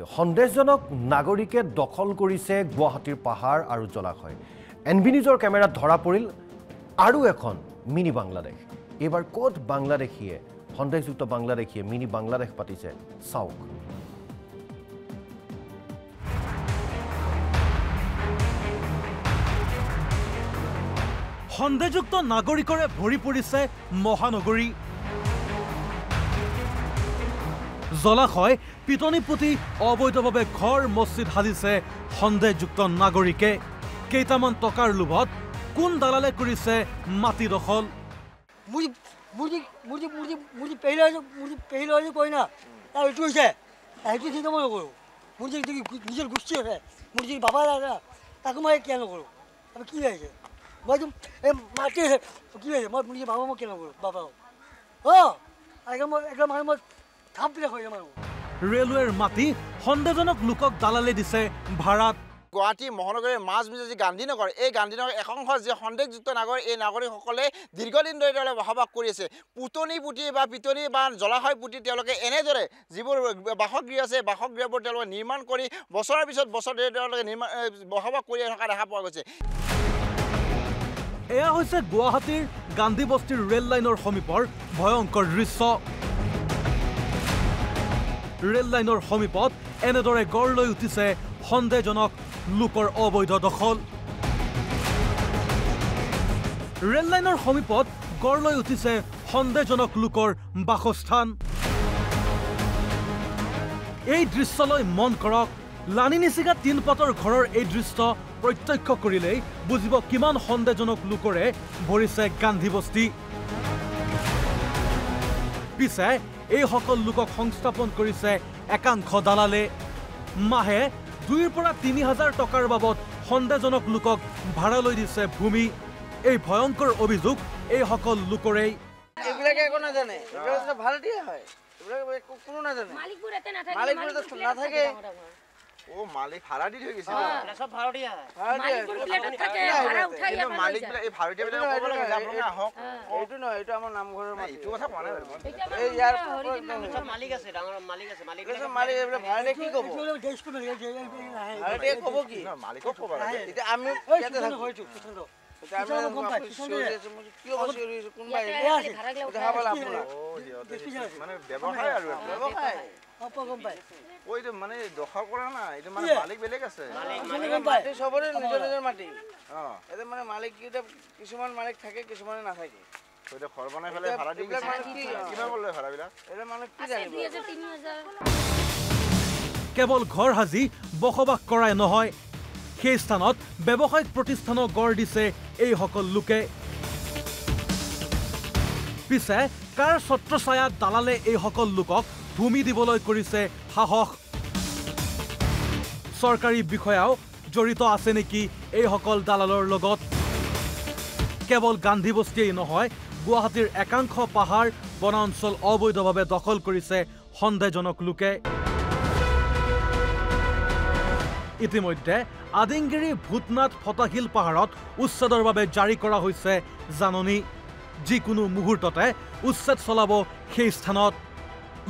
সন্দেহজনক নাগৰিকে দখল কৰিছে গুৱাহাটীৰ পাহাৰ আৰু জলাশয়। এনবি নিউজৰ কেমেৰাত ধৰা পৰিল আৰু এখন মিনি বাংলাদেশ। এইবাৰ ক'ত বাংলাদেশীয়ে সন্দেহযুক্ত বাংলাদেশীয়ে মিনি বাংলাদেশ পাতিছে চাওক। সন্দেহযুক্ত নাগৰিকৰে ভৰি পৰিছে মহানগৰী। জলাশয় পিটনি পুতি অবৈধভাৱে ঘৰ মছজিদ সাজিছে সন্দেহযুক্ত নাগৰিকে। কেইটামান টকাৰ লোভত কোন দালালে কৰিছে মাটি দখল। নিজৰ গোষ্ঠী আছে মোৰ যি বাবা দাদা তাকো মই কিয় নকৰোঁ আমি কি হৈছে মই এই মাটি কি হৈছে মই নিজৰ বাবা মই কিয় নকৰোঁ বাবা একদম মানে মই থাপ দিলে হৈ যাম। ৰেলৱেৰ মাটি সন্দেহজনক লোকক দালালে দিছে ভাড়াত। গুৱাহাটী মহানগৰীৰ মাজমজিয়া যি গান্ধীনগৰ, এই গান্ধীনগৰ একাংশ যি সন্দেহযুক্ত নাগৰিক, এই নাগৰিকসকলে দীৰ্ঘদিন ধৰি তেওঁলোকে বসবাস কৰি আছে। পুতনি পুতি বা পিটনি বা জলাশয় পুতি তেওঁলোকে এনেদৰে যিবোৰ বাসগৃহ আছে বাসগৃহবোৰ তেওঁলোকে নিৰ্মাণ কৰি বছৰৰ পিছত বছৰ ধৰি তেওঁলোকে বসবাস কৰি থকা দেখা পোৱা গৈছে। এয়া হৈছে গুৱাহাটীৰ গান্ধী বস্তিৰ ৰেল লাইনৰ সমীপৰ ভয়ংকৰ দৃশ্য। ৰেল লাইনৰ সমীপত এনেদৰে গঢ় লৈ উঠিছে সন্দেহজনক লোকৰ অবৈধ দখল। ৰেল লাইনৰ সমীপত গঢ় লৈ উঠিছে সন্দেহজনক লোকৰ বাসস্থান। এই দৃশ্যলৈ মন কৰক। লানি নিচিগা তিনপাতৰ ঘৰৰ এই দৃশ্য প্ৰত্যক্ষ কৰিলেই বুজিব কিমান সন্দেহজনক লোকৰে ভৰিছে গান্ধী বস্তি। পিছে এইসকল লোকক সংস্থাপন কৰিছে একাংশ দালালে। মাহে 2,000 পৰা 3,000 টকাৰ বাবদ সন্দেহজনক লোকক ভাড়ালৈ দিছে ভূমি। এই ভয়ংকৰ অভিযোগ এইসকল লোকৰেই। এইবিলাকে একো নাজানে, এইবিলাক ভাড়া দিয়া হয়, এইবিলাক কোনো নাজানে। মালিকবোৰ নাথাকে। ও মালিক ভাড়া দি থৈ গৈছে, সব ভাড়া দিয়া হয়। মালিকবিলাক এই ভাড়া দিয়া বিলাক ক'ব লাগে আপোনালোকে আহক। এইটো নহয়, এইটো আমাৰ নামঘৰৰ মাটি। এইটো কথা কোৱা নাই বাৰু। এই ইয়াৰ মালিক আছে, ডাঙৰ মালিক আছে, মালিক এইবিলাক ভাড়া দিয়ে কি ক'ব? ভাড়া দিয়ে ক'ব কি? মালিকক ক'ব লাগে। এতিয়া আমি ইয়াতে থাকোঁ। মানে ব্যৱসায় আৰু মানে দখল কৰা না, এইটো মানে মালিক বেলেগ আছে। মাটি চবৰে নিজৰ নিজৰ মাটি। এতিয়া মানে মালিক কিছুমান মালিক থাকে, কিছুমানে নাথাকে। ঘৰ বনাই পেলাই ভাড়া দি কিমান ল'লে ভাড়াবিলাক? এতিয়া মানে কি জানিব? কেৱল ঘৰ সাজি বসবাস কৰাই নহয়, সেই স্থানত ব্যৱসায়িক প্ৰতিষ্ঠানো গঢ় দিছে এইসকল লোকে। পিছে কাৰ ছত্ৰছায়াত দালালে এইসকল লোকক ভূমি দিবলৈ কৰিছে সাহস? চৰকাৰী বিষয়াও জড়িত আছে নেকি এইসকল দালালৰ লগত? কেৱল গান্ধী বস্তিয়েই নহয়, গুৱাহাটীৰ একাংশ পাহাৰ বনাঞ্চল অবৈধভাৱে দখল কৰিছে সন্দেহজনক লোকে। ইতিমধ্যে আদিংগিৰি ভূতনাথ ফটাশিল পাহাৰত উচ্ছেদৰ বাবে জাৰি কৰা হৈছে জাননী। যিকোনো মুহূৰ্ততে উচ্ছেদ চলাব সেই স্থানত।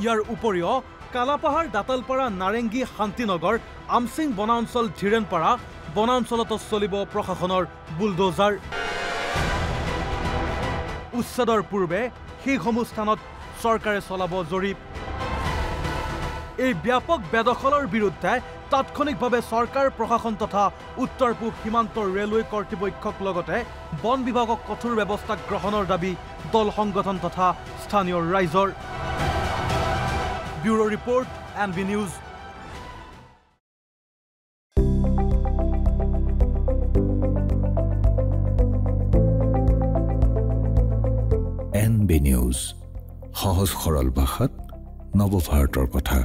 ইয়াৰ উপৰিও কালাপাহাৰ, দাতালপাৰা, নাৰেংগী, শান্তিনগৰ, আমচিং বনাঞ্চল, ধীৰেনপাৰা বনাঞ্চলতো চলিব প্ৰশাসনৰ বুলডোজাৰ। উচ্ছেদৰ পূৰ্বে সেইসমূহ স্থানত চৰকাৰে চলাব জৰীপ। এই ব্যাপক বেদখলৰ বিৰুদ্ধে তাৎক্ষণিকভাৱে চৰকাৰ, প্ৰশাসন তথা উত্তৰ পূব সীমান্তৰ ৰেলৱে কৰ্তৃপক্ষক লগতে বন বিভাগক কঠোৰ ব্যৱস্থা গ্ৰহণৰ দাবী দল সংগঠন তথা স্থানীয় ৰাইজৰ। Bureau report, NB news. NB news, সহজ সৰল ভাষাত নৱভাৰতৰ কথা।